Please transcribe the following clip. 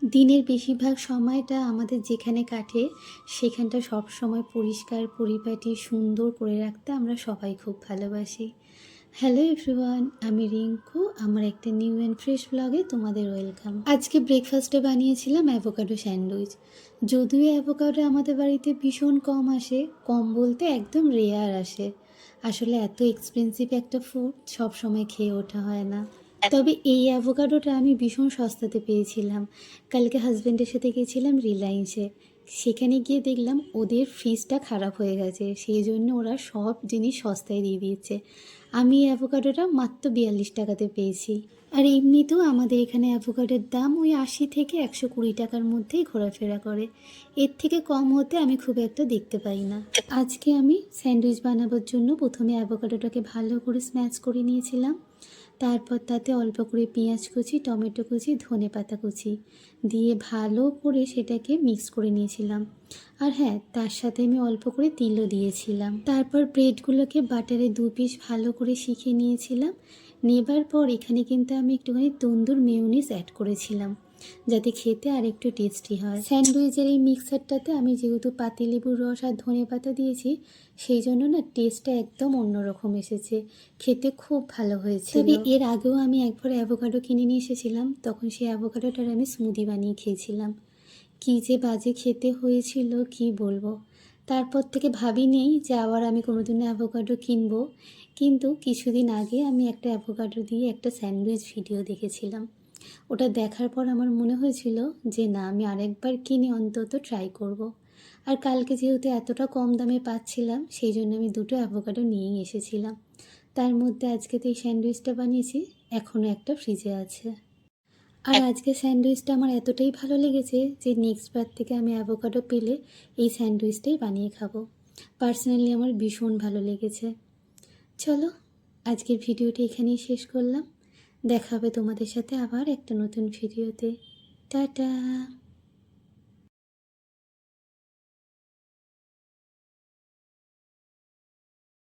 দিনের বেশিরভাগ সময়টা আমাদের যেখানে কাটে সেখানটা সবসময় পরিষ্কার পরিপাটি সুন্দর করে রাখতে আমরা সবাই খুব ভালোবাসি। হ্যালো এভরিওয়ান, আমি রিঙ্কু। আমার একটা নিউ অ্যান্ড ফ্রেশ ব্লগে তোমাদের ওয়েলকাম। আজকে ব্রেকফাস্টে বানিয়েছিলাম অ্যাভোকাডো স্যান্ডউইচ। যদিও অ্যাভোকাডো আমাদের বাড়িতে ভীষণ কম আসে, কম বলতে একদম রেয়ার আসে। আসলে এত এক্সপেন্সিভ একটা ফুড সব সময় খেয়ে ওঠা হয় না। তবে এই অ্যাভোকাডোটা আমি ভীষণ সস্তাতে পেয়েছিলাম। কালকে হাজব্যান্ডের সাথে গিয়েছিলাম রিলায়েন্সে। সেখানে গিয়ে দেখলাম ওদের ফ্রিজটা খারাপ হয়ে গেছে, সেই জন্য ওরা সব জিনিস সস্তায় দিয়ে দিয়েছে। আমি এই অ্যাভোকাডোটা মাত্র 42 টাকাতে পেয়েছি। আর এমনিতেও আমাদের এখানে অ্যাভোকাডোর দাম ওই 80 থেকে 120 টাকার মধ্যেই ঘোরাফেরা করে। এর থেকে কম হতে আমি খুব একটা দেখতে পাই না। আজকে আমি স্যান্ডউইচ বানাবার জন্য প্রথমে অ্যাভোকাডোটাকে ভালো করে স্ম্যাশ করে নিয়েছিলাম। তারপর তাতে অল্প করে পেঁয়াজ কুচি, টমেটো কুচি, ধনেপাতা কুচি দিয়ে ভালো করে সেটাকে মিক্স করে নিয়েছিলাম। আর হ্যাঁ, তার সাথে আমি অল্প করে তিলও দিয়েছিলাম। তারপর ব্রেডগুলোকে বাটারে 2 পিস ভালো করে শিখে নিয়েছিলাম। নেবার পর এখানে কিন্তু আমি একটুখানি তন্দুর মেয়োনিজ অ্যাড করেছিলাম, যাতে খেতে আর একটু টেস্টি হয়। স্যান্ডউইচের এই মিক্সারটাতে আমি যেহেতু পাতিলেবুর রস আর ধনেপাতা দিয়েছি, সেই জন্য না টেস্টটা একদম অন্যরকম এসেছে, খেতে খুব ভালো হয়েছে। তবে এর আগেও আমি একবার অ্যাভোকাডো কিনে নিয়ে এসেছিলাম, তখন সেই অ্যাভোকাডোটার আমি স্মুদি বানিয়ে খেয়েছিলাম। কী যে বাজে খেতে হয়েছিল কি বলবো। তারপর থেকে ভাবি নেই যে আবার আমি কোনোদিনও অ্যাভোকাডো কিনবো। কিন্তু কিছুদিন আগে আমি একটা অ্যাভোকাডো দিয়ে একটা স্যান্ডউইচ ভিডিও দেখেছিলাম। ওটা দেখার পর আমার মনে হয়েছিল যে না, আমি আরেকবার কিনে অন্তত ট্রাই করব। আর কালকে যেহেতু এতটা কম দামে পাচ্ছিলাম, সেই জন্য আমি 2টো অ্যাভোকাডো নিয়েই এসেছিলাম। তার মধ্যে আজকে তো এই স্যান্ডউইচটা বানিয়েছি, এখনও একটা ফ্রিজে আছে। আর আজকে স্যান্ডউইচটা আমার এতটাই ভালো লেগেছে যে নেক্সট বার থেকে আমি অ্যাভোকাডো পেলে এই স্যান্ডউইচটাই বানিয়ে খাবো। পার্সোনালি আমার ভীষণ ভালো লেগেছে। চলো, আজকের ভিডিওটি এখানেই শেষ করলাম। দেখা হবে তোমাদের সাথে আবার একটা নতুন ভিডিওতে। টাটা।